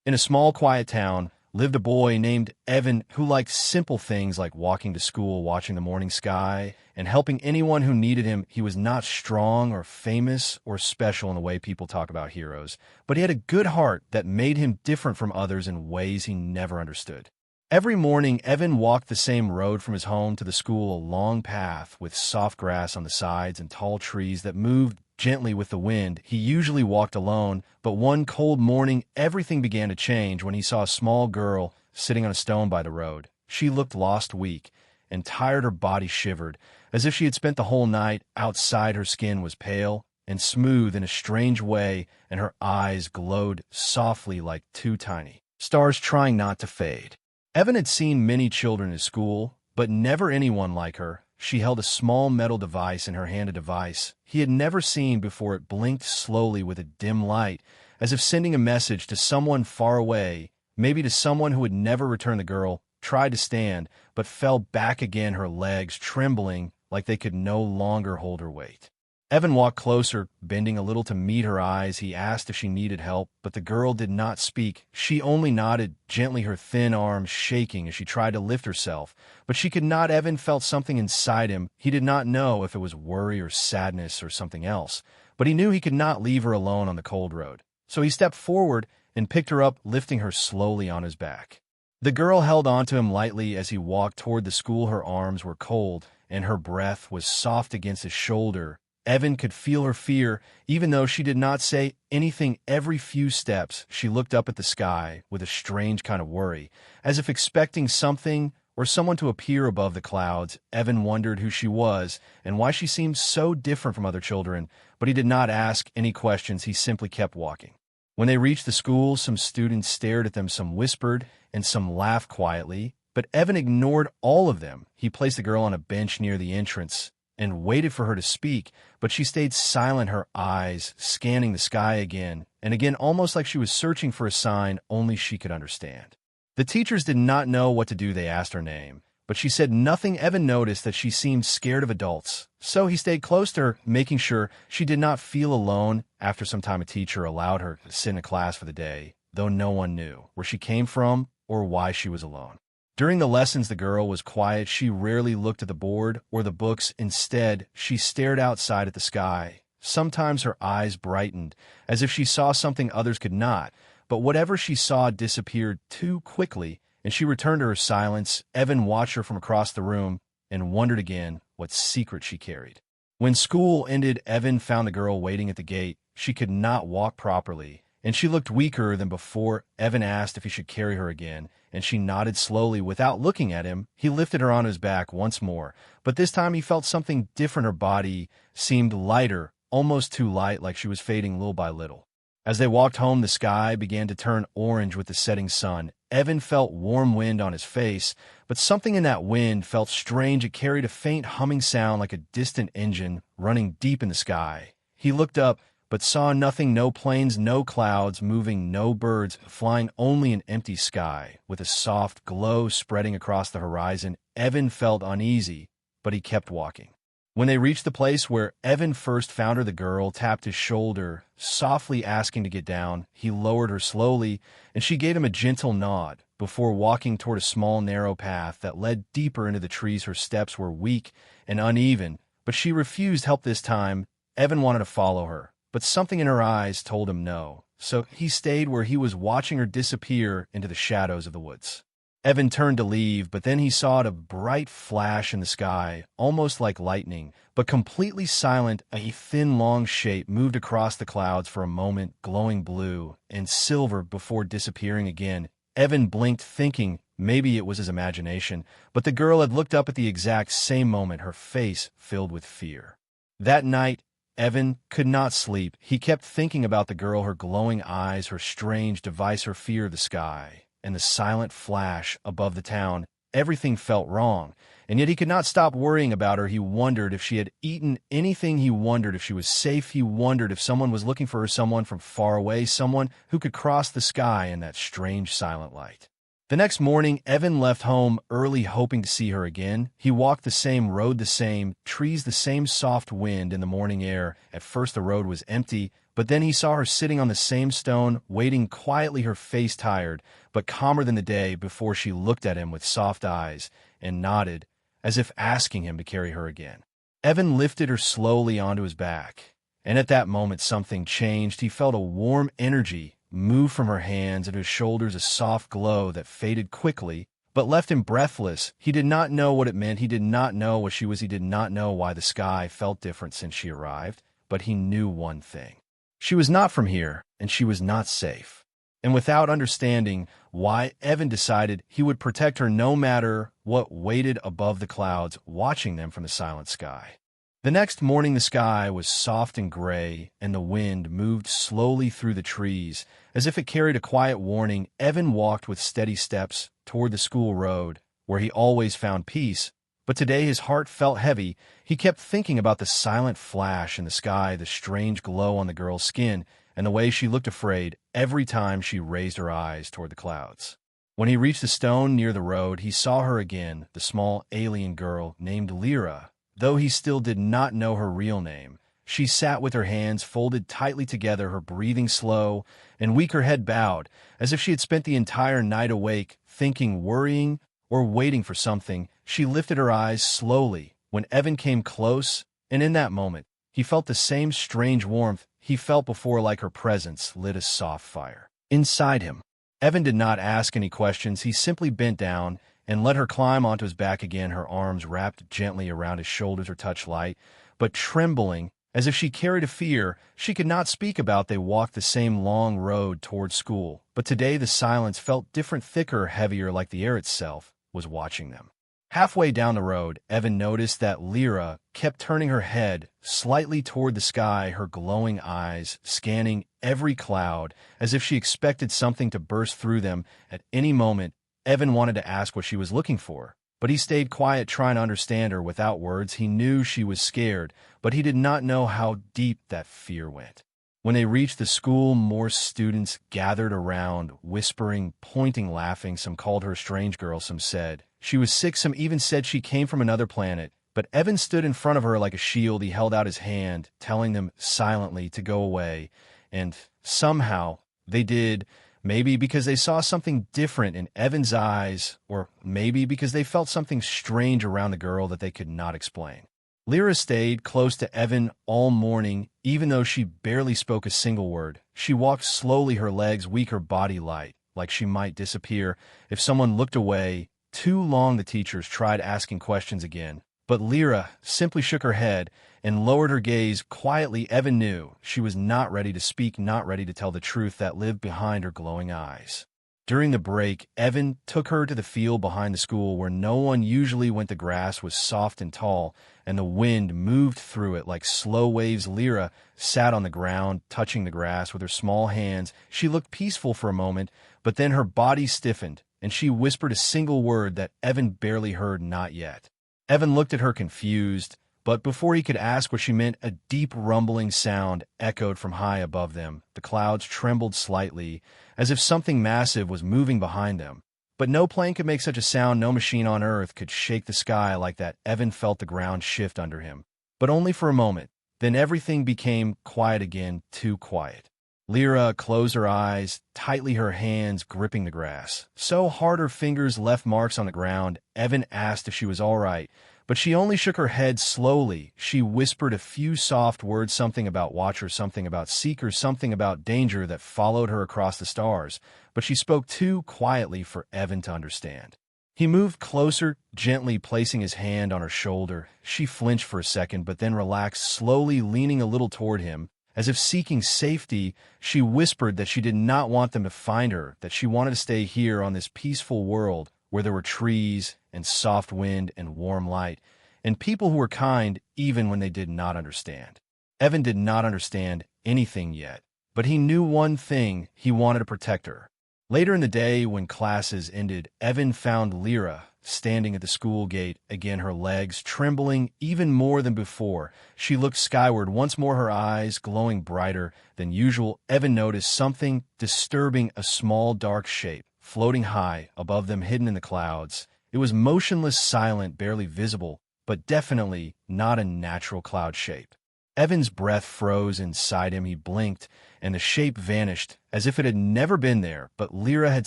In a small, quiet town lived a boy named Evan who liked simple things like walking to school, watching the morning sky, and helping anyone who needed him. He was not strong or famous or special in the way people talk about heroes, but he had a good heart that made him different from others in ways he never understood. Every morning, Evan walked the same road from his home to the school, a long path with soft grass on the sides and tall trees that moved gently with the wind. He usually walked alone, but one cold morning, everything began to change when he saw a small girl sitting on a stone by the road. She looked lost, weak, and tired. Her body shivered, as if she had spent the whole night outside. Her skin was pale and smooth in a strange way, and her eyes glowed softly like two tiny stars trying not to fade. Evan had seen many children at school, but never anyone like her. She held a small metal device in her hand, a device he had never seen before. It blinked slowly with a dim light, as if sending a message to someone far away, maybe to someone who would never return. The girl tried to stand, but fell back again, her legs trembling like they could no longer hold her weight. Evan walked closer, bending a little to meet her eyes. He asked if she needed help, but the girl did not speak. She only nodded gently, her thin arms shaking as she tried to lift herself. But she could not. Evan felt something inside him. He did not know if it was worry or sadness or something else, but he knew he could not leave her alone on the cold road. So he stepped forward and picked her up, lifting her slowly on his back. The girl held onto him lightly as he walked toward the school. Her arms were cold, and her breath was soft against his shoulder. Evan could feel her fear, even though she did not say anything. Every few steps, she looked up at the sky with a strange kind of worry, as if expecting something or someone to appear above the clouds. Evan wondered who she was and why she seemed so different from other children, but he did not ask any questions. He simply kept walking. When they reached the school, some students stared at them, some whispered, and some laughed quietly, but Evan ignored all of them. He placed the girl on a bench near the entrance and waited for her to speak, but she stayed silent, her eyes scanning the sky again and again, almost like she was searching for a sign only she could understand. The teachers did not know what to do. They asked her name, but she said nothing. Evan noticed that she seemed scared of adults, so he stayed close to her, making sure she did not feel alone. After some time, a teacher allowed her to sit in a class for the day, though no one knew where she came from or why she was alone. During the lessons, the girl was quiet. She rarely looked at the board or the books. Instead, she stared outside at the sky. Sometimes her eyes brightened, as if she saw something others could not, but whatever she saw disappeared too quickly, and she returned to her silence. Evan watched her from across the room and wondered again what secret she carried. When school ended, Evan found the girl waiting at the gate. She could not walk properly, and she looked weaker than before. Evan asked if he should carry her again, and she nodded slowly without looking at him. He lifted her on his back once more, but this time he felt something different. Her body seemed lighter, almost too light, like she was fading little by little. As they walked home, the sky began to turn orange with the setting sun. Evan felt warm wind on his face, but something in that wind felt strange. It carried a faint humming sound like a distant engine running deep in the sky. He looked up, but saw nothing. No planes, no clouds moving, no birds flying, only an empty sky with a soft glow spreading across the horizon. Evan felt uneasy, but he kept walking. When they reached the place where Evan first found her, the girl tapped his shoulder, softly asking to get down. He lowered her slowly, and she gave him a gentle nod before walking toward a small, narrow path that led deeper into the trees. Her steps were weak and uneven, but she refused help this time. Evan wanted to follow her, but something in her eyes told him no, so he stayed where he was, watching her disappear into the shadows of the woods. Evan turned to leave, but then he saw a bright flash in the sky, almost like lightning, but completely silent. A thin, long shape moved across the clouds for a moment, glowing blue and silver before disappearing again. Evan blinked, thinking maybe it was his imagination, but the girl had looked up at the exact same moment, her face filled with fear. That night, Evan could not sleep. He kept thinking about the girl, her glowing eyes, her strange device, her fear of the sky, and the silent flash above the town. Everything felt wrong, and yet he could not stop worrying about her. He wondered if she had eaten anything. He wondered if she was safe. He wondered if someone was looking for her, someone from far away, someone who could cross the sky in that strange silent light. The next morning, Evan left home early, hoping to see her again. He walked the same road, the same trees, the same soft wind in the morning air. At first, the road was empty, But then he saw her sitting on the same stone, waiting quietly, her face tired, but calmer than the day before. She looked at him with soft eyes and nodded, as if asking him to carry her again. Evan lifted her slowly onto his back, and at that moment something changed. He felt a warm energy move from her hands and his shoulders, a soft glow that faded quickly, but left him breathless. He did not know what it meant. He did not know what she was. He did not know why the sky felt different since she arrived, but he knew one thing. She was not from here, and she was not safe. And without understanding why, Evan decided he would protect her no matter what waited above the clouds, watching them from the silent sky. The next morning, the sky was soft and gray, and the wind moved slowly through the trees, as if it carried a quiet warning. Evan walked with steady steps toward the school road, where he always found peace. But today his heart felt heavy. He kept thinking about the silent flash in the sky, the strange glow on the girl's skin, and the way she looked afraid every time she raised her eyes toward the clouds. When he reached the stone near the road, he saw her again, the small alien girl named Lyra. Though he still did not know her real name, she sat with her hands folded tightly together, her breathing slow and weak, her head bowed, as if she had spent the entire night awake, thinking, worrying, or waiting for something. She lifted her eyes slowly when Evan came close, and in that moment, he felt the same strange warmth he felt before, like her presence lit a soft fire inside him. Evan did not ask any questions. He simply bent down and let her climb onto his back again, her arms wrapped gently around his shoulders, her touch light, but trembling, as if she carried a fear she could not speak about. They walked the same long road toward school, but today the silence felt different, thicker, heavier, like the air itself was watching them. Halfway down the road, Evan noticed that Lyra kept turning her head slightly toward the sky, her glowing eyes scanning every cloud, as if she expected something to burst through them at any moment. Evan wanted to ask what she was looking for, but he stayed quiet, trying to understand her without words. He knew she was scared, but he did not know how deep that fear went. When they reached the school, more students gathered around, whispering, pointing, laughing. Some called her a strange girl, some said she was sick, some even said she came from another planet. But Evan stood in front of her like a shield. He held out his hand, telling them silently to go away, and somehow they did. Maybe because they saw something different in Evan's eyes, or maybe because they felt something strange around the girl that they could not explain. Lyra stayed close to Evan all morning, even though she barely spoke a single word. She walked slowly, her legs weak, her body light, like she might disappear if someone looked away. Too long. The teachers tried asking questions again, but Lyra simply shook her head and lowered her gaze quietly. Evan knew she was not ready to speak, not ready to tell the truth that lived behind her glowing eyes. During the break, Evan took her to the field behind the school where no one usually went. The grass was soft and tall, and the wind moved through it like slow waves. Lyra sat on the ground, touching the grass with her small hands. She looked peaceful for a moment, but then her body stiffened, and she whispered a single word that Evan barely heard, "Not yet." Evan looked at her confused, but before he could ask what she meant, a deep rumbling sound echoed from high above them. The clouds trembled slightly, as if something massive was moving behind them. But no plane could make such a sound. No machine on Earth could shake the sky like that. Evan felt the ground shift under him, but only for a moment. Then everything became quiet again, too quiet. Lyra closed her eyes tightly, her hands gripping the grass so hard her fingers left marks on the ground. Evan asked if she was all right, but she only shook her head slowly. She whispered a few soft words, something about watcher, something about seeker, something about danger that followed her across the stars, but she spoke too quietly for Evan to understand. He moved closer, gently placing his hand on her shoulder. She flinched for a second, but then relaxed, slowly leaning a little toward him, as if seeking safety. She whispered that she did not want them to find her, that she wanted to stay here on this peaceful world where there were trees and soft wind and warm light, and people who were kind even when they did not understand. Evan did not understand anything yet, but he knew one thing: he wanted to protect her. Later in the day, when classes ended, Evan found Lyra standing at the school gate again, her legs trembling even more than before. She looked skyward once more, her eyes glowing brighter than usual. Evan noticed something disturbing, a small dark shape floating high above them, hidden in the clouds. It was motionless, silent, barely visible, but definitely not a natural cloud shape. Evan's breath froze inside him. He blinked, and the shape vanished, as if it had never been there. But Lyra had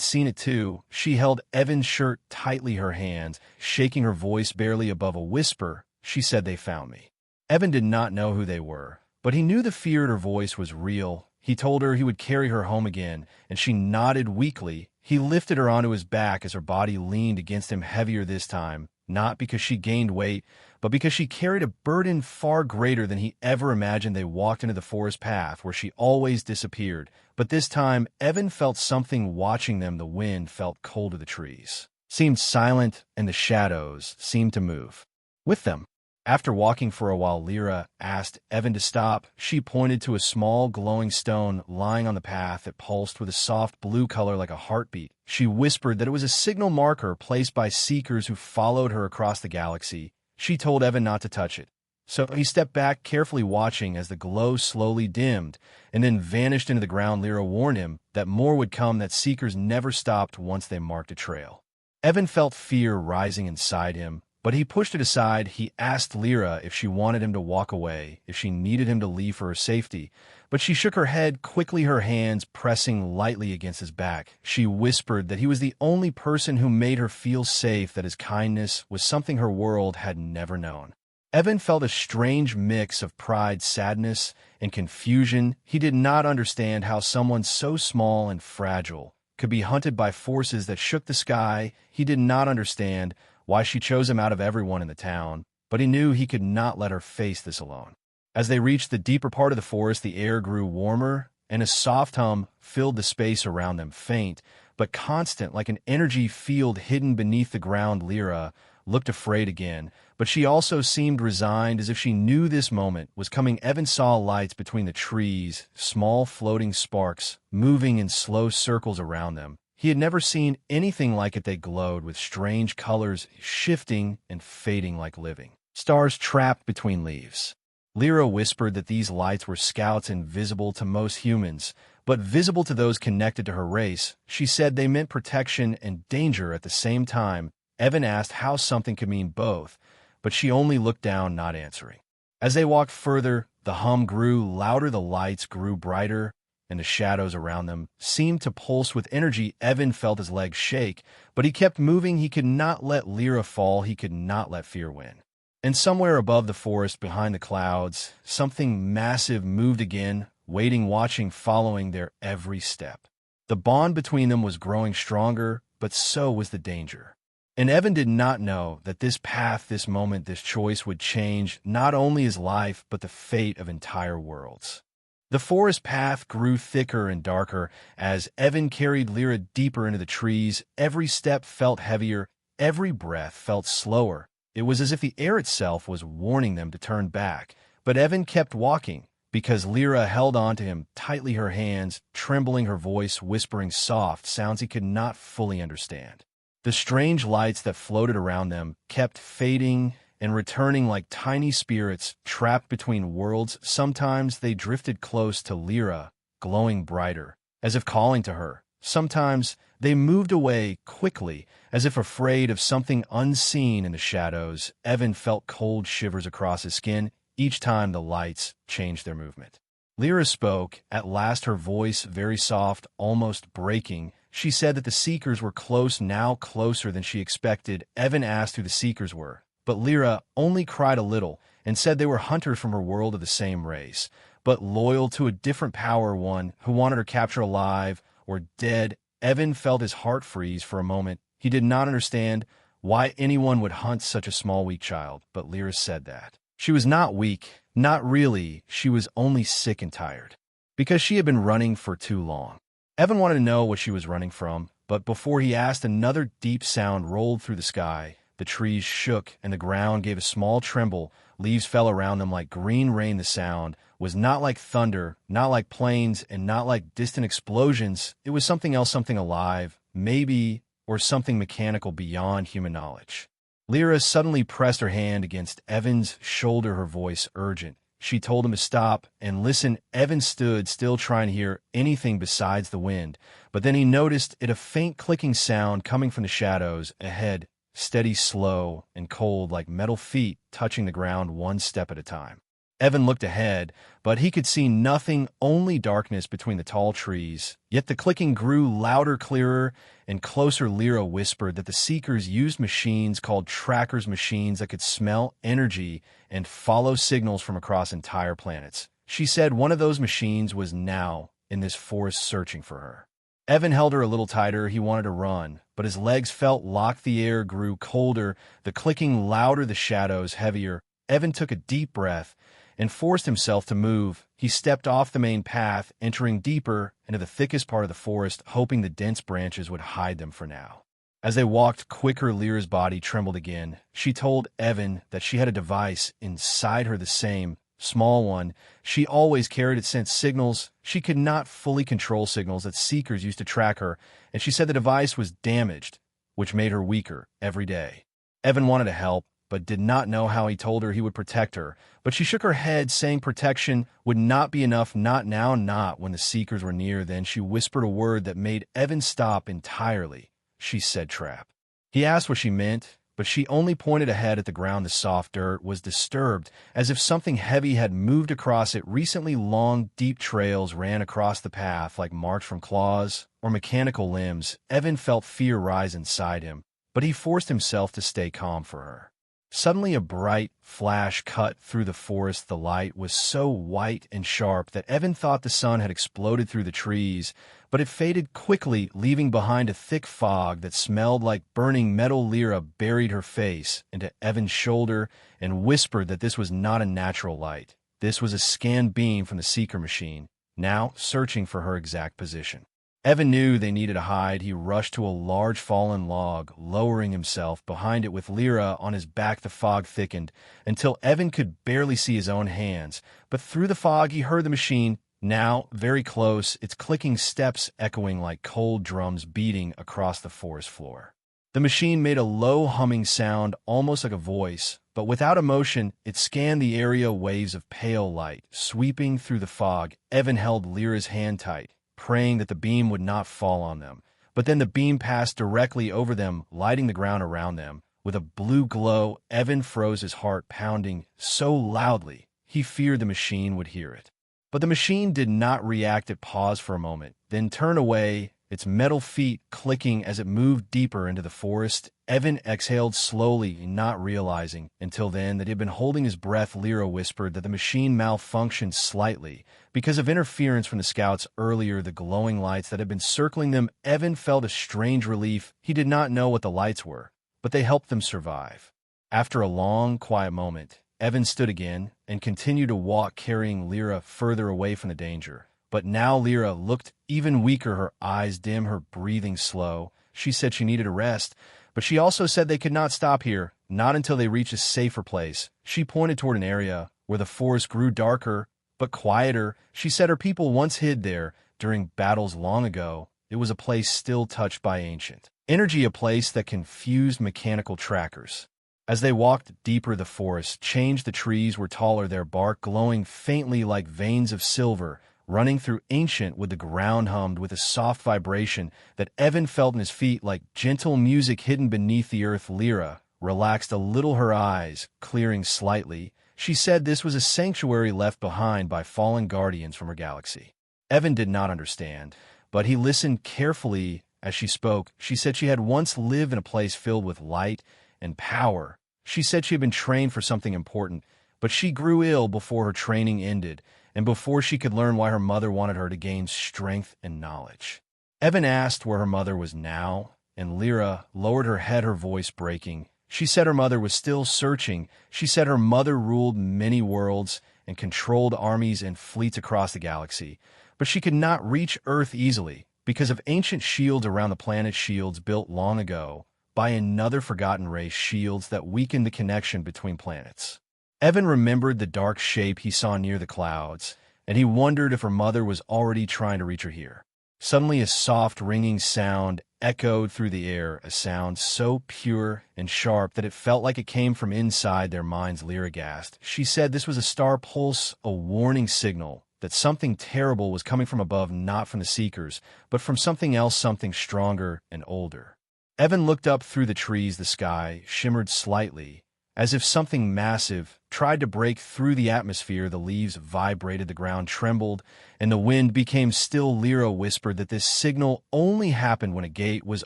seen it too. She held Evan's shirt tightly in her hands, shaking her voice barely above a whisper. She said, "They found me." Evan did not know who they were, but he knew the fear in her voice was real. He told her he would carry her home again, and she nodded weakly. He lifted her onto his back as her body leaned against him heavier this time, not because she gained weight, but because she carried a burden far greater than he ever imagined. They walked into the forest path where she always disappeared, but this time Evan felt something watching them. The wind felt cold to the trees, seemed silent, and the shadows seemed to move with them. After walking for a while, Lyra asked Evan to stop. She pointed to a small glowing stone lying on the path that pulsed with a soft blue color like a heartbeat. She whispered that it was a signal marker placed by seekers who followed her across the galaxy. She told Evan not to touch it. So he stepped back, carefully watching as the glow slowly dimmed and then vanished into the ground. Lyra warned him that more would come, that seekers never stopped once they marked a trail. Evan felt fear rising inside him, but he pushed it aside. He asked Lyra if she wanted him to walk away, if she needed him to leave for her safety. But she shook her head quickly, her hands pressing lightly against his back. She whispered that he was the only person who made her feel safe, that his kindness was something her world had never known. Evan felt a strange mix of pride, sadness, and confusion. He did not understand how someone so small and fragile could be hunted by forces that shook the sky. He did not understand why she chose him out of everyone in the town, but he knew he could not let her face this alone. As they reached the deeper part of the forest, the air grew warmer, and a soft hum filled the space around them, faint but constant, like an energy field hidden beneath the ground. Lyra looked afraid again, but she also seemed resigned, as if she knew this moment was coming. Evan saw lights between the trees, small floating sparks moving in slow circles around them. He had never seen anything like it. They glowed with strange colors, shifting and fading like living stars trapped between leaves. Lyra whispered that these lights were scouts, invisible to most humans, but visible to those connected to her race. She said they meant protection and danger at the same time. Evan asked how something could mean both, but she only looked down, not answering. As they walked further, the hum grew louder, the lights grew brighter, and the shadows around them seemed to pulse with energy. Evan felt his legs shake, but he kept moving. He could not let Lyra fall. He could not let fear win. And somewhere above the forest, behind the clouds, something massive moved again, waiting, watching, following their every step. The bond between them was growing stronger, but so was the danger. And Evan did not know that this path, this moment, this choice would change not only his life, but the fate of entire worlds. The forest path grew thicker and darker as Evan carried Lyra deeper into the trees. Every step felt heavier, every breath felt slower. It was as if the air itself was warning them to turn back. But Evan kept walking, because Lyra held on to him tightly, her hands trembling, her voice whispering soft sounds he could not fully understand. The strange lights that floated around them kept fading and returning like tiny spirits trapped between worlds. Sometimes they drifted close to Lyra, glowing brighter, as if calling to her. Sometimes they moved away quickly, as if afraid of something unseen in the shadows. Evan felt cold shivers across his skin each time the lights changed their movement. Lyra spoke, at last, her voice very soft, almost breaking. She said that the Seekers were close, now closer than she expected. Evan asked who the Seekers were, but Lyra only cried a little and said they were hunters from her world of the same race, but loyal to a different power, one who wanted her captured alive or dead. Evan felt his heart freeze for a moment. He did not understand why anyone would hunt such a small, weak child, but Lyra said that she was not weak, not really. She was only sick and tired, because she had been running for too long. Evan wanted to know what she was running from, but before he asked, another deep sound rolled through the sky. The trees shook, and the ground gave a small tremble. Leaves fell around them like green rain. The sound was not like thunder, not like planes, and not like distant explosions. It was something else, something alive, maybe, or something mechanical beyond human knowledge. Lyra suddenly pressed her hand against Evan's shoulder, her voice urgent. She told him to stop and listen. Evan stood still, trying to hear anything besides the wind, but then he noticed it, a faint clicking sound coming from the shadows ahead, steady, slow, and cold, like metal feet touching the ground one step at a time. Evan looked ahead, but he could see nothing, only darkness between the tall trees. Yet the clicking grew louder, clearer, and closer. Lyra whispered that the Seekers used machines called trackers, machines that could smell energy and follow signals from across entire planets. She said one of those machines was now in this forest searching for her. Evan held her a little tighter. He wanted to run, but his legs felt locked. The air grew colder, the clicking louder, the shadows heavier. Evan took a deep breath and forced himself to move. He stepped off the main path, entering deeper into the thickest part of the forest, hoping the dense branches would hide them for now. As they walked quicker, Lyra's body trembled again. She told Evan that she had a device inside her, the same small one she always carried. It sent signals. She could not fully control signals that Seekers used to track her, and she said the device was damaged, which made her weaker every day. Evan wanted to help, but did not know how. He told her he would protect her, but she shook her head, saying protection would not be enough, not now, not when the Seekers were near. Then she whispered a word that made Evan stop entirely. She said trap. He asked what she meant, but she only pointed ahead at the ground. The soft dirt was disturbed, as if something heavy had moved across it recently. Long, deep trails ran across the path like marks from claws or mechanical limbs. Evan felt fear rise inside him, but he forced himself to stay calm for her. Suddenly a bright flash cut through the forest. The light was so white and sharp that Evan thought the sun had exploded through the trees, but it faded quickly, leaving behind a thick fog that smelled like burning metal. Lyra buried her face into Evan's shoulder and whispered that this was not a natural light. This was a scan beam from the Seeker machine, now searching for her exact position. Evan knew they needed to hide. He rushed to a large fallen log, lowering himself behind it with Lyra on his back. The fog thickened until Evan could barely see his own hands, but through the fog he heard the machine, now very close, its clicking steps echoing like cold drums beating across the forest floor. The machine made a low humming sound, almost like a voice, but without emotion. It scanned the area, waves of pale light sweeping through the fog. Evan held Lyra's hand tight, praying that the beam would not fall on them. But then the beam passed directly over them, lighting the ground around them with a blue glow. Evan froze, his heart pounding so loudly he feared the machine would hear it. But the machine did not react. It paused for a moment, then turned away, its metal feet clicking as it moved deeper into the forest. Evan exhaled slowly, not realizing until then that he had been holding his breath. Lyra whispered that the machine malfunctioned slightly because of interference from the scouts earlier, the glowing lights that had been circling them. Evan felt a strange relief. He did not know what the lights were, but they helped them survive. After a long, quiet moment, Evan stood again and continued to walk, carrying Lyra further away from the danger. But now Lyra looked even weaker, her eyes dim, her breathing slow. She said she needed a rest, but she also said they could not stop here, not until they reached a safer place. She pointed toward an area where the forest grew darker but quieter. She said her people once hid there during battles long ago. It was a place still touched by ancient energy, a place that confused mechanical trackers. As they walked deeper, the forest changed. The trees were taller, their bark glowing faintly like veins of silver running through ancient wood. The ground hummed with a soft vibration that Evan felt in his feet, like gentle music hidden beneath the earth. Lyra relaxed a little, her eyes clearing slightly. She said this was a sanctuary left behind by fallen guardians from her galaxy. Evan did not understand, but he listened carefully as she spoke. She said she had once lived in a place filled with light and power. She said she had been trained for something important, but she grew ill before her training ended, and before she could learn why her mother wanted her to gain strength and knowledge. Evan asked where her mother was now, and Lyra lowered her head, her voice breaking. She said her mother was still searching. She said her mother ruled many worlds and controlled armies and fleets across the galaxy, but she could not reach Earth easily because of ancient shields around the planet, shields built long ago by another forgotten race, shields that weakened the connection between planets. Evan remembered the dark shape he saw near the clouds, and he wondered if her mother was already trying to reach her here. Suddenly a soft ringing sound echoed through the air, a sound so pure and sharp that it felt like it came from inside their minds. Lyra gasped. She said this was a star pulse, a warning signal that something terrible was coming from above, not from the Seekers, but from something else, something stronger and older. Evan looked up through the trees. The sky shimmered slightly As if something massive tried to break through the atmosphere, the leaves vibrated, the ground trembled, and the wind became still. Lyra whispered that this signal only happened when a gate was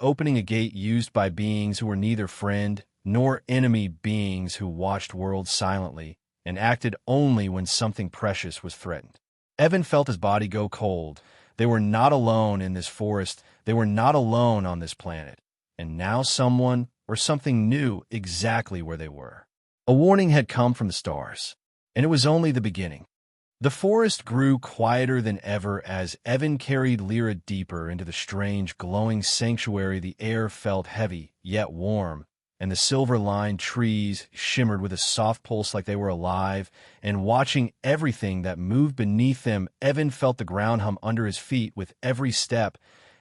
opening, a gate used by beings who were neither friend nor enemy, beings who watched worlds silently and acted only when something precious was threatened. Evan felt his body go cold. They were not alone in this forest. They were not alone on this planet. And now someone or something knew exactly where they were. A warning had come from the stars, and it was only the beginning. The forest grew quieter than ever as Evan carried Lyra deeper into the strange, glowing sanctuary. The air felt heavy, yet warm, and the silver-lined trees shimmered with a soft pulse like they were alive and watching everything that moved beneath them. Evan felt the ground hum under his feet with every step,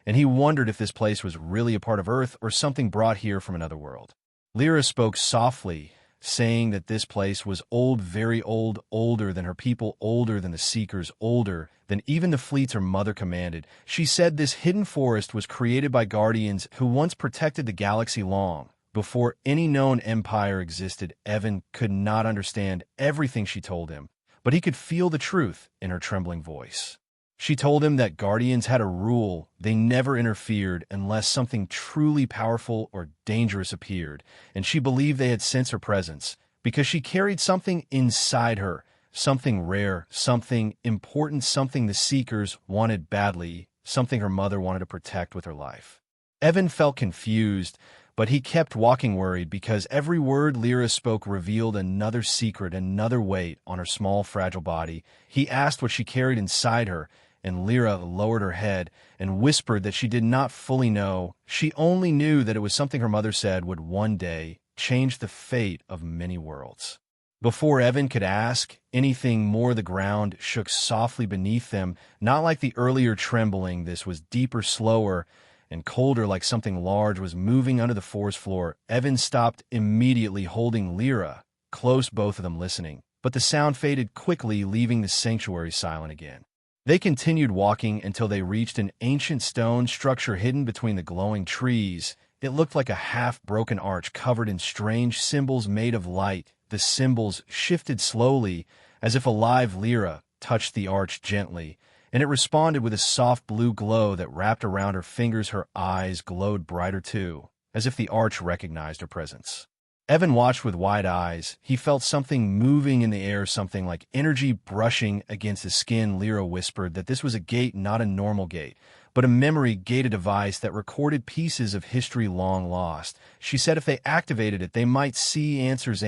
and he wondered if this place was really a part of Earth or something brought here from another world. Lyra spoke softly, saying that this place was old, very old, older than her people, older than the Seekers, older than even the fleets her mother commanded. She said this hidden forest was created by guardians who once protected the galaxy long before any known empire existed. Evan could not understand everything she told him, but he could feel the truth in her trembling voice. She told him that guardians had a rule: they never interfered unless something truly powerful or dangerous appeared, and she believed they had sensed her presence because she carried something inside her, something rare, something important, something the Seekers wanted badly, something her mother wanted to protect with her life. Evan felt confused, but he kept walking, worried because every word Lyra spoke revealed another secret, another weight on her small, fragile body. He asked what she carried inside her, and Lyra lowered her head and whispered that she did not fully know. She only knew that it was something her mother said would one day change the fate of many worlds. Before Evan could ask anything more, the ground shook softly beneath them, not like the earlier trembling. This was deeper, slower, and colder, like something large was moving under the forest floor. Evan stopped immediately, holding Lyra close, both of them listening. But the sound faded quickly, leaving the sanctuary silent again. They continued walking until they reached an ancient stone structure hidden between the glowing trees. It looked like a half-broken arch covered in strange symbols made of light. The symbols shifted slowly, as if alive. Lyra touched the arch gently, and it responded with a soft blue glow that wrapped around her fingers. Her eyes glowed brighter too, as if the arch recognized her presence. Evan watched with wide eyes. He felt something moving in the air, something like energy brushing against his skin. Lyra whispered that this was a gate, not a normal gate, but a memory gate, a device that recorded pieces of history long lost. She said if they activated it, they might see answers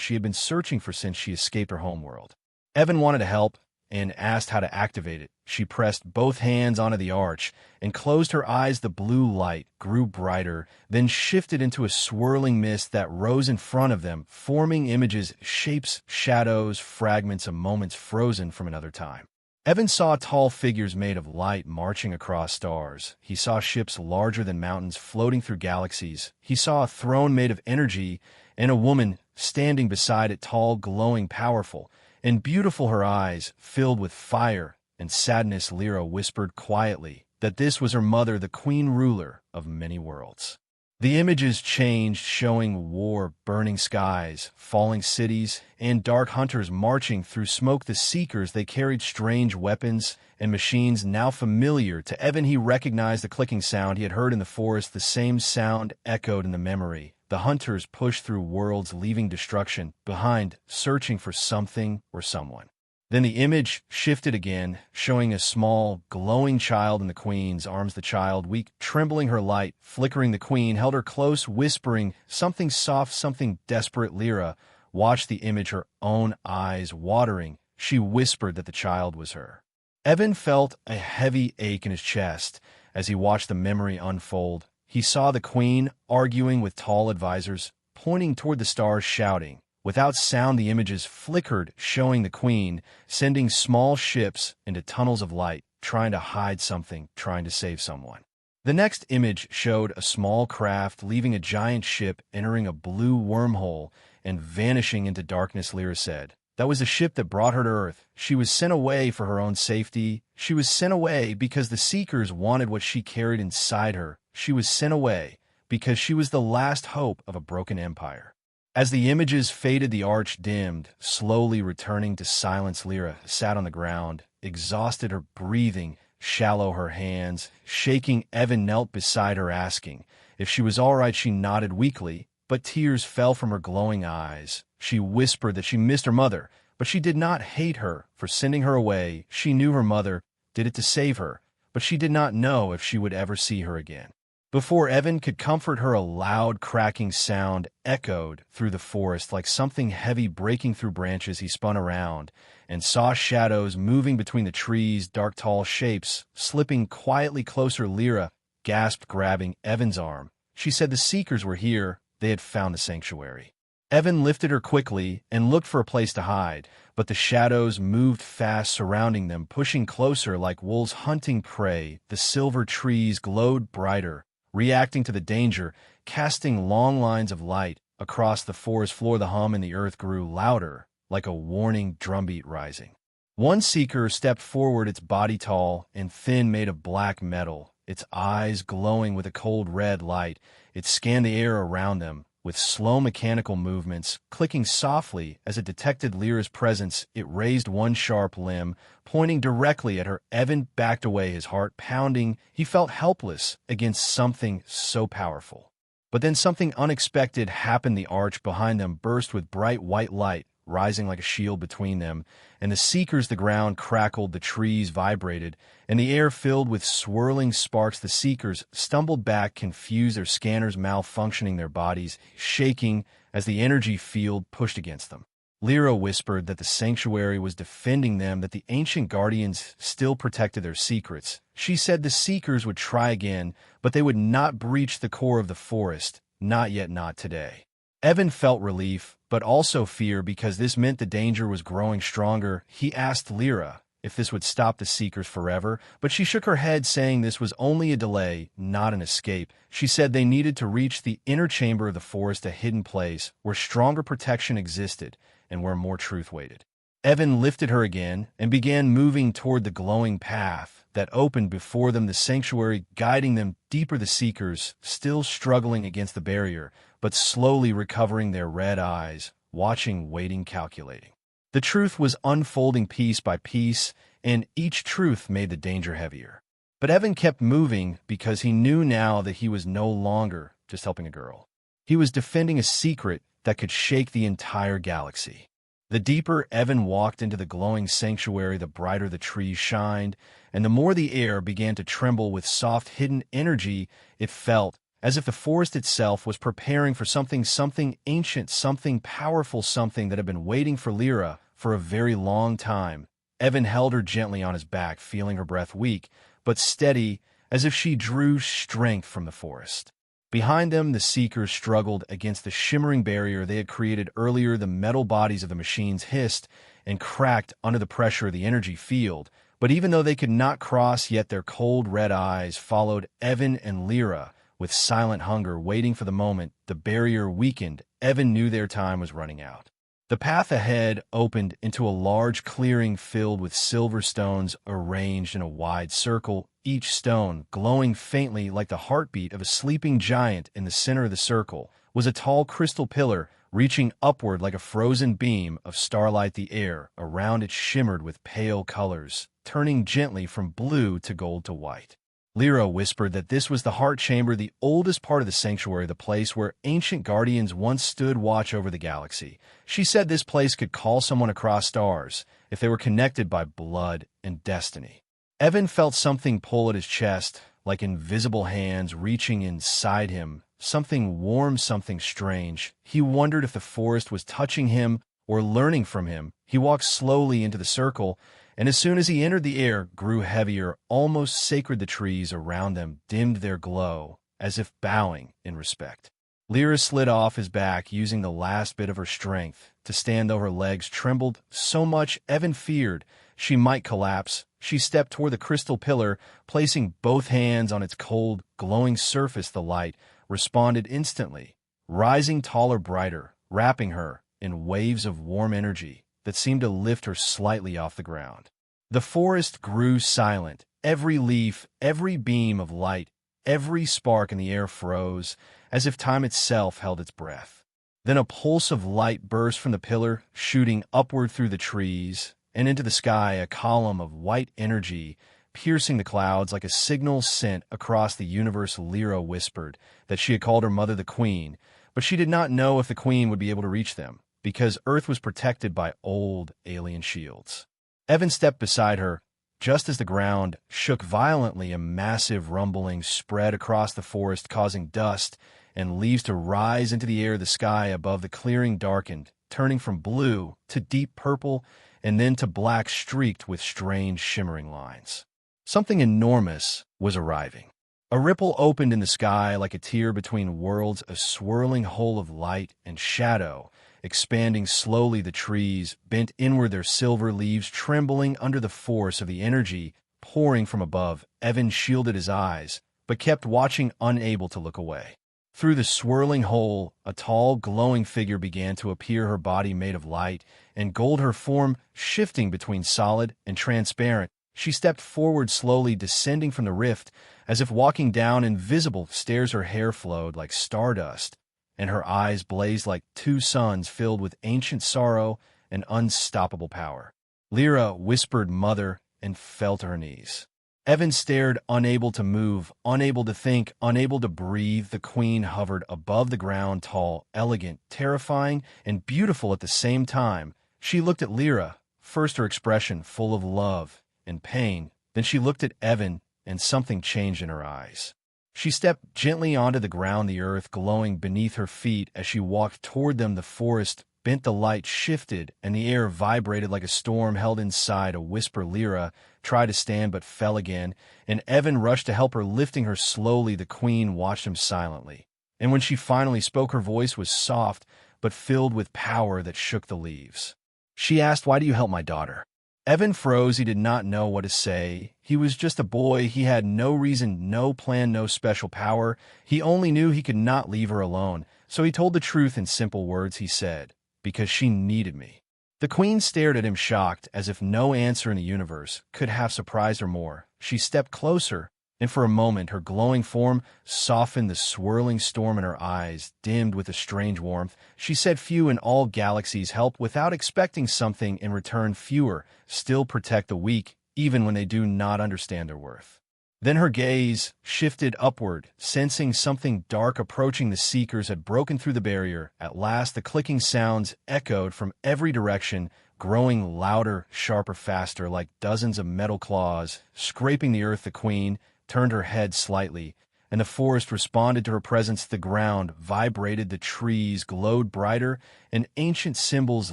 she had been searching for since she escaped her homeworld. Evan wanted to help and asked how to activate it. She pressed both hands onto the arch and closed her eyes. The blue light grew brighter, then shifted into a swirling mist that rose in front of them, forming images, shapes, shadows, fragments of moments frozen from another time. Evan saw tall figures made of light marching across stars. He saw ships larger than mountains floating through galaxies. He saw a throne made of energy and a woman standing beside it, tall, glowing, powerful, and beautiful, her eyes filled with fire and sadness. Lyra whispered quietly that this was her mother, the queen ruler of many worlds. The images changed, showing war, burning skies, falling cities, and dark hunters marching through smoke. The Seekers, they carried strange weapons and machines now familiar to Evan. He recognized the clicking sound he had heard in the forest. The same sound echoed in the memory. The hunters pushed through worlds, leaving destruction behind, searching for something or someone. Then the image shifted again, showing a small, glowing child in the queen's arms. The child, weak, trembling, her light flickering. The queen held her close, whispering something soft, something desperate. Lyra watched the image, her own eyes watering. She whispered that the child was her. Evan felt a heavy ache in his chest as he watched the memory unfold. He saw the queen arguing with tall advisors, pointing toward the stars, shouting. Without sound, the images flickered, showing the queen sending small ships into tunnels of light, trying to hide something, trying to save someone. The next image showed a small craft leaving a giant ship, entering a blue wormhole and vanishing into darkness. Lyra said, that was the ship that brought her to Earth. She was sent away for her own safety. She was sent away because the Seekers wanted what she carried inside her. She was sent away because she was the last hope of a broken empire. As the images faded, the arch dimmed, slowly returning to silence. Lyra sat on the ground, exhausted, her breathing shallow, her hands shaking. Evan knelt beside her, asking if she was all right. She nodded weakly, but tears fell from her glowing eyes. She whispered that she missed her mother, but she did not hate her for sending her away. She knew her mother did it to save her, but she did not know if she would ever see her again. Before Evan could comfort her, a loud cracking sound echoed through the forest like something heavy breaking through branches. He spun around and saw shadows moving between the trees, dark tall shapes slipping quietly closer. Lyra gasped, grabbing Evan's arm. She said the Seekers were here. They had found the sanctuary. Evan lifted her quickly and looked for a place to hide, but the shadows moved fast, surrounding them, pushing closer like wolves hunting prey. The silver trees glowed brighter, reacting to the danger, casting long lines of light across the forest floor. The hum in the earth grew louder, like a warning drumbeat rising. One Seeker stepped forward, its body tall and thin, made of black metal, its eyes glowing with a cold red light. It scanned the air around them with slow mechanical movements, clicking softly as it detected Lyra's presence. It raised one sharp limb, pointing directly at her. Evan backed away, his heart pounding. He felt helpless against something so powerful. But then something unexpected happened. The arch behind them burst with bright white light, rising like a shield between them, and the Seekers. The ground crackled, the trees vibrated, and the air filled with swirling sparks. The Seekers stumbled back, confused, their scanners malfunctioning, their bodies shaking as the energy field pushed against them. Lyra whispered that the sanctuary was defending them, that the ancient guardians still protected their secrets. She said the Seekers would try again, but they would not breach the core of the forest. Not yet, not today. Evan felt relief, but also fear, because this meant the danger was growing stronger. He asked Lyra if this would stop the Seekers forever, but she shook her head, saying this was only a delay, not an escape. She said they needed to reach the inner chamber of the forest, a hidden place where stronger protection existed and where more truth waited. Evan lifted her again and began moving toward the glowing path that opened before them, the sanctuary guiding them deeper. The Seekers, still struggling against the barrier, but slowly recovering, their red eyes watching, waiting, calculating. The truth was unfolding piece by piece, and each truth made the danger heavier. But Evan kept moving because he knew now that he was no longer just helping a girl. He was defending a secret that could shake the entire galaxy. The deeper Evan walked into the glowing sanctuary, the brighter the trees shined, and the more the air began to tremble with soft, hidden energy. It felt as if the forest itself was preparing for something ancient, something powerful, something that had been waiting for Lyra for a very long time. Evan held her gently on his back, feeling her breath weak but steady, as if she drew strength from the forest. Behind them, the Seekers struggled against the shimmering barrier they had created earlier. The metal bodies of the machines hissed and cracked under the pressure of the energy field, but even though they could not cross yet, their cold red eyes followed Evan and Lyra with silent hunger, waiting for the moment the barrier weakened. Evan knew their time was running out. The path ahead opened into a large clearing filled with silver stones arranged in a wide circle, each stone glowing faintly like the heartbeat of a sleeping giant. In the center of the circle was a tall crystal pillar reaching upward like a frozen beam of starlight. The air around it shimmered with pale colors, turning gently from blue to gold to white. Lyra whispered that this was the heart chamber, the oldest part of the sanctuary, the place where ancient guardians once stood watch over the galaxy. She said this place could call someone across stars if they were connected by blood and destiny. Evan felt something pull at his chest, like invisible hands reaching inside him, something warm, something strange. He wondered if the forest was touching him or learning from him. He walked slowly into the circle, and as soon as he entered, the air grew heavier, almost sacred. The trees around them dimmed their glow, as if bowing in respect. Lyra slid off his back, using the last bit of her strength to stand, though her legs trembled so much Evan feared she might collapse. She stepped toward the crystal pillar, placing both hands on its cold, glowing surface. The light responded instantly, rising taller, brighter, wrapping her in waves of warm energy that seemed to lift her slightly off the ground. The forest grew silent. Every leaf, every beam of light, every spark in the air froze, as if time itself held its breath. Then a pulse of light burst from the pillar, shooting upward through the trees, and into the sky a column of white energy, piercing the clouds like a signal sent across the universe. Lyra whispered that she had called her mother the Queen, but she did not know if the Queen would be able to reach them, because Earth was protected by old alien shields. Evan stepped beside her. Just as the ground shook violently, a massive rumbling spread across the forest, causing dust and leaves to rise into the air. The sky above the clearing darkened, turning from blue to deep purple and then to black, streaked with strange shimmering lines. Something enormous was arriving. A ripple opened in the sky like a tear between worlds, a swirling hole of light and shadow, expanding slowly. The trees bent inward, their silver leaves trembling under the force of the energy pouring from above. Evan shielded his eyes, but kept watching, unable to look away. Through the swirling hole, a tall, glowing figure began to appear, her body made of light and gold, her form shifting between solid and transparent. She stepped forward slowly, descending from the rift, as if walking down invisible stairs. Her hair flowed like stardust, and her eyes blazed like two suns filled with ancient sorrow and unstoppable power. Lyra whispered, "Mother," and fell to her knees. Evan stared, unable to move, unable to think, unable to breathe. The Queen hovered above the ground, tall, elegant, terrifying, and beautiful at the same time. She looked at Lyra, first her expression full of love and pain. Then she looked at Evan, and something changed in her eyes. She stepped gently onto the ground, the earth glowing beneath her feet. As she walked toward them, the forest bent, the light shifted, and the air vibrated like a storm held inside a whisper. Lyra tried to stand but fell again, and Evan rushed to help her, lifting her slowly. The Queen watched him silently, and when she finally spoke, her voice was soft but filled with power that shook the leaves. She asked, "Why do you help my daughter?" Evan froze. He did not know what to say. He was just a boy. He had no reason, no plan, no special power. He only knew he could not leave her alone. So he told the truth in simple words. He said, "Because she needed me." The Queen stared at him, shocked, as if no answer in the universe could have surprised her more. She stepped closer, and for a moment her glowing form softened, the swirling storm in her eyes dimmed with a strange warmth. She said, "Few in all galaxies help without expecting something in return. Fewer still protect the weak, even when they do not understand their worth." Then her gaze shifted upward, sensing something dark approaching. The Seekers had broken through the barrier. At last, the clicking sounds echoed from every direction, growing louder, sharper, faster, like dozens of metal claws scraping the earth. The Queen turned her head slightly, and the forest responded to her presence. The ground vibrated, the trees glowed brighter, and ancient symbols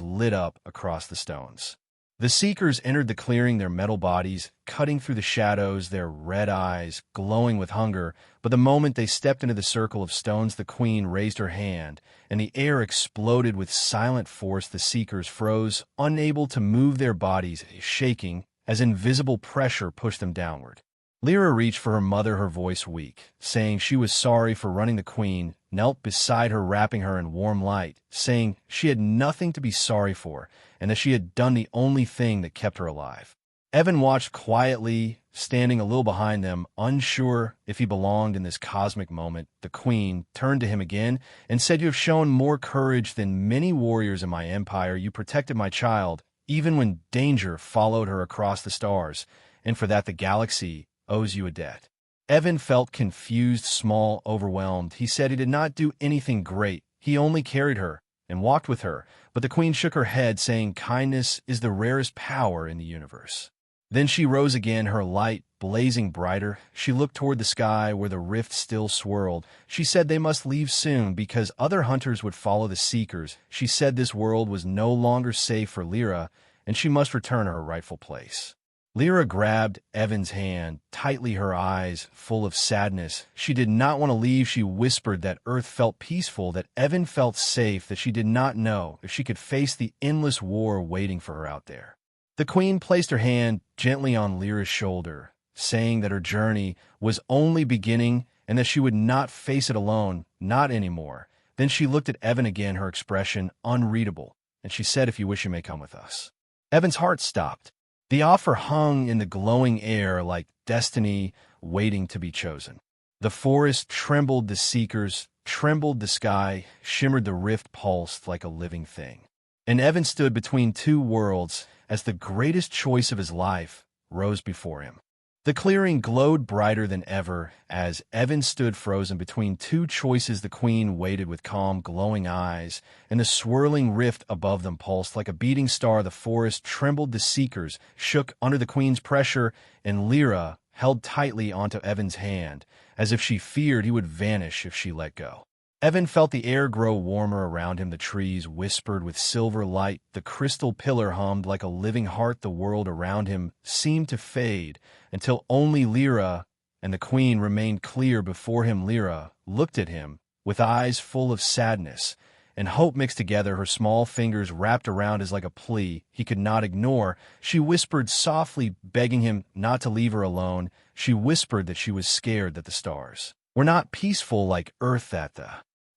lit up across the stones. The Seekers entered the clearing, their metal bodies cutting through the shadows, their red eyes glowing with hunger. But the moment they stepped into the circle of stones, the Queen raised her hand, and the air exploded with silent force. The Seekers froze, unable to move their bodies, shaking as invisible pressure pushed them downward. Lyra reached for her mother, her voice weak, saying she was sorry for running. The Queen knelt beside her, wrapping her in warm light, saying she had nothing to be sorry for, and that she had done the only thing that kept her alive. Evan watched quietly, standing a little behind them, unsure if he belonged in this cosmic moment. The Queen turned to him again and said, "You have shown more courage than many warriors in my empire. You protected my child, even when danger followed her across the stars, and for that the galaxy owes you a debt." Evan felt confused, small, overwhelmed. He said he did not do anything great. He only carried her and walked with her. But the Queen shook her head, saying, "Kindness is the rarest power in the universe." Then she rose again, her light blazing brighter. She looked toward the sky where the rift still swirled. She said they must leave soon because other hunters would follow the Seekers. She said this world was no longer safe for Lyra, and she must return to her rightful place. Lyra grabbed Evan's hand tightly, her eyes full of sadness. She did not want to leave. She whispered that Earth felt peaceful, that Evan felt safe, that she did not know if she could face the endless war waiting for her out there. The Queen placed her hand gently on Lyra's shoulder, saying that her journey was only beginning and that she would not face it alone, not anymore. Then she looked at Evan again, her expression unreadable, and she said, "If you wish, you may come with us." Evan's heart stopped. The offer hung in the glowing air like destiny waiting to be chosen. The forest trembled, the Seekers trembled the sky, shimmered the rift pulsed like a living thing. And Evan stood between two worlds as the greatest choice of his life rose before him. The clearing glowed brighter than ever as Evan stood frozen between two choices. The queen waited with calm, glowing eyes, and the swirling rift above them pulsed like a beating star. The forest trembled, the seekers shook under the queen's pressure, and Lyra held tightly onto Evan's hand, as if she feared he would vanish if she let go. Evan felt the air grow warmer around him. The trees whispered with silver light. The crystal pillar hummed like a living heart. The world around him seemed to fade until only Lyra and the queen remained clear before him. Lyra looked at him with eyes full of sadness and hope mixed together. Her small fingers wrapped around his like a plea he could not ignore. She whispered softly, begging him not to leave her alone. She whispered that she was scared that the stars were not peaceful like Earth, that the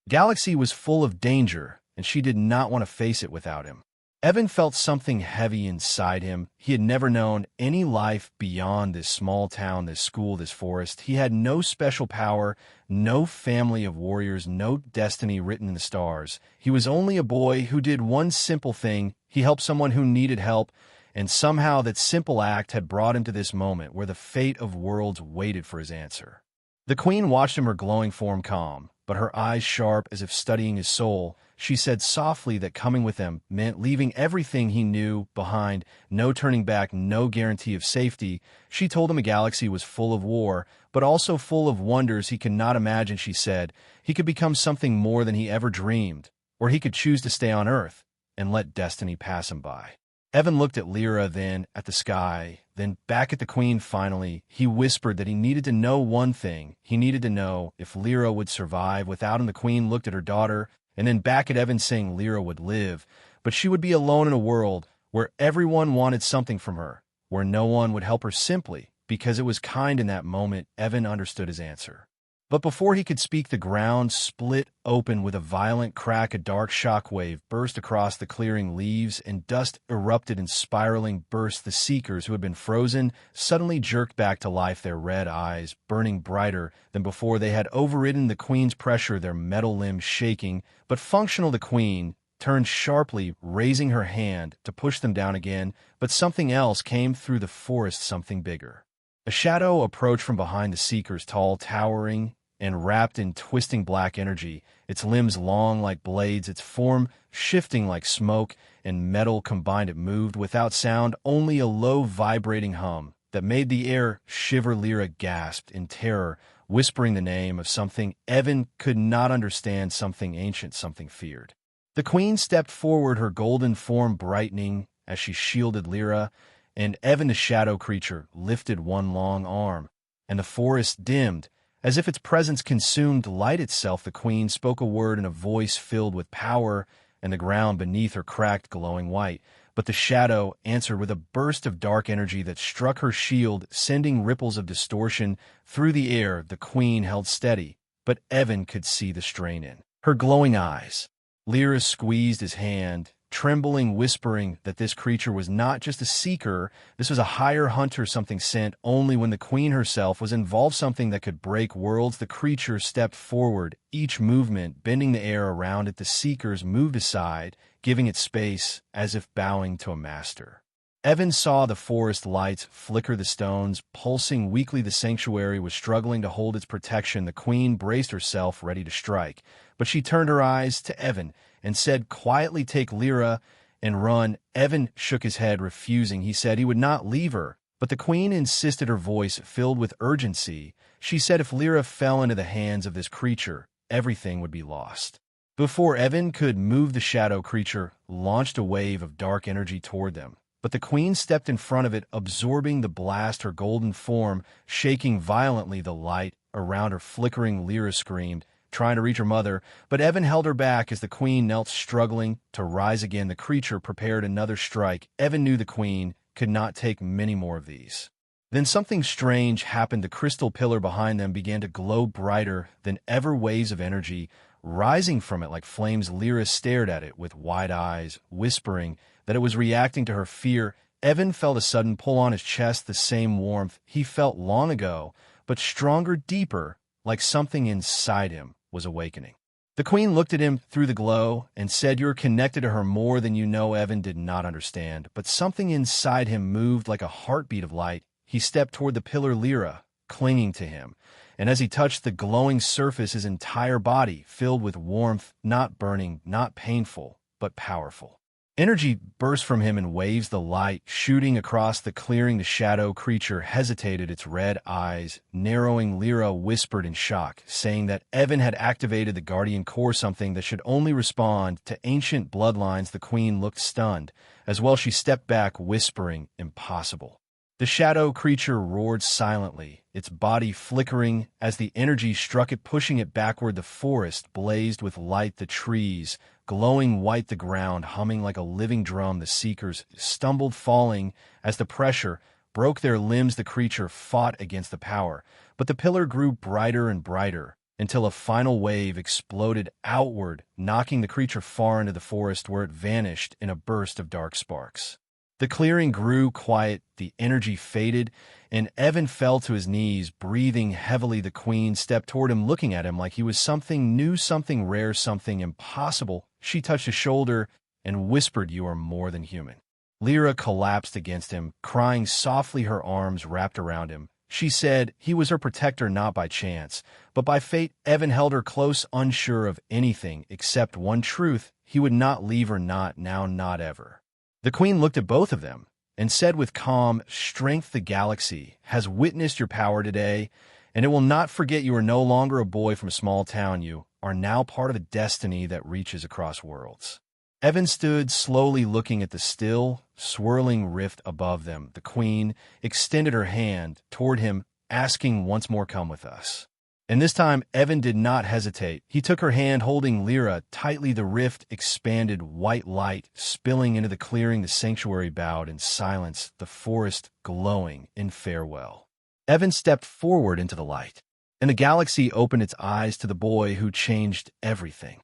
galaxy was full of danger, and she did not want to face it without him. Evan felt something heavy inside him. He had never known any life beyond this small town, this school, this forest. He had no special power, no family of warriors, no destiny written in the stars. He was only a boy who did one simple thing. He helped someone who needed help, and somehow that simple act had brought him to this moment where the fate of worlds waited for his answer. The queen watched him, her glowing form calm, but her eyes sharp as if studying his soul. She said softly that coming with them meant leaving everything he knew behind, no turning back, no guarantee of safety. She told him a galaxy was full of war, but also full of wonders he could not imagine. She said he could become something more than he ever dreamed, or he could choose to stay on Earth and let destiny pass him by. Evan looked at Lyra, then at the sky, then back at the queen. Finally, he whispered that he needed to know one thing. He needed to know if Lyra would survive without him. The queen looked at her daughter, and then back at Evan, saying Lyra would live, but she would be alone in a world where everyone wanted something from her, where no one would help her simply because it was kind. In that moment, Evan understood his answer. But before he could speak, the ground split open with a violent crack. A dark shock wave burst across the clearing. Leaves and dust erupted in spiraling bursts. The seekers, who had been frozen, suddenly jerked back to life, their red eyes burning brighter than before. They had overridden the queen's pressure, their metal limbs shaking, but functional. The queen turned sharply, raising her hand to push them down again, but something else came through the forest, something bigger. A shadow approached from behind the seekers, tall, towering, and wrapped in twisting black energy, its limbs long like blades, its form shifting like smoke and metal combined. It moved without sound, only a low vibrating hum that made the air shiver. Lyra gasped in terror, whispering the name of something Evan could not understand, something ancient, something feared. The queen stepped forward, her golden form brightening as she shielded Lyra, and Evan, the shadow creature, lifted one long arm, and the forest dimmed, as if its presence consumed light itself. The queen spoke a word in a voice filled with power, and the ground beneath her cracked, glowing white. But the shadow answered with a burst of dark energy that struck her shield, sending ripples of distortion through the air. The queen held steady, but Evan could see the strain in her glowing eyes. Lyra squeezed his hand, trembling, whispering that this creature was not just a seeker, this was a higher hunter, something sent only when the queen herself was involved, something that could break worlds. The creature stepped forward, each movement bending the air around it. The seekers moved aside, giving it space as if bowing to a master. Evan saw the forest lights flicker, the stones pulsing weakly. The sanctuary was struggling to hold its protection. The queen braced herself, ready to strike, but she turned her eyes to Evan and said quietly, "Take Lyra and run." Evan shook his head, refusing. He said he would not leave her, but the queen insisted, her voice filled with urgency. She said if Lyra fell into the hands of this creature, everything would be lost. Before Evan could move, the shadow creature launched a wave of dark energy toward them. But the queen stepped in front of it, absorbing the blast, her golden form shaking violently, the light around her flickering. Lyra screamed, trying to reach her mother, but Evan held her back as the queen knelt, struggling to rise again. The creature prepared another strike. Evan knew the queen could not take many more of these. Then something strange happened. The crystal pillar behind them began to glow brighter than ever, waves of energy rising from it like flames. Lyra stared at it with wide eyes, whispering that it was reacting to her fear. Evan felt a sudden pull on his chest, the same warmth he felt long ago, but stronger, deeper, like something inside him was awakening. The queen looked at him through the glow and said, "You're connected to her more than you know." Evan did not understand, but something inside him moved like a heartbeat of light. He stepped toward the pillar Lyra, clinging to him, and as he touched the glowing surface, his entire body filled with warmth, not burning, not painful, but powerful. Energy burst from him in waves, the light shooting across the clearing. The shadow creature hesitated, its red eyes narrowing. Lyra whispered in shock, saying that Evan had activated the Guardian Core, something that should only respond to ancient bloodlines. The queen looked stunned. As well, she stepped back, whispering, "Impossible." The shadow creature roared silently, its body flickering as the energy struck it, pushing it backward. The forest blazed with light, the trees glowing white, the ground humming like a living drum. The seekers stumbled, falling as the pressure broke their limbs. The creature fought against the power, but the pillar grew brighter and brighter until a final wave exploded outward, knocking the creature far into the forest, where it vanished in a burst of dark sparks. The clearing grew quiet, the energy faded, and Evan fell to his knees, breathing heavily. The queen stepped toward him, looking at him like he was something new, something rare, something impossible. She touched his shoulder and whispered, "You are more than human." Lyra collapsed against him, crying softly, her arms wrapped around him. She said he was her protector, not by chance, but by fate. Evan held her close, unsure of anything except one truth: he would not leave her, not now, not ever. The queen looked at both of them and said with calm strength, "The galaxy has witnessed your power today, and it will not forget. You are no longer a boy from a small town. You are now part of a destiny that reaches across worlds." Evan stood slowly, looking at the still, swirling rift above them. The queen extended her hand toward him, asking once more, "Come with us." And this time, Evan did not hesitate. He took her hand, holding Lyra tightly. The rift expanded, white light spilling into the clearing. The sanctuary bowed in silence, the forest glowing in farewell. Evan stepped forward into the light, and the galaxy opened its eyes to the boy who changed everything.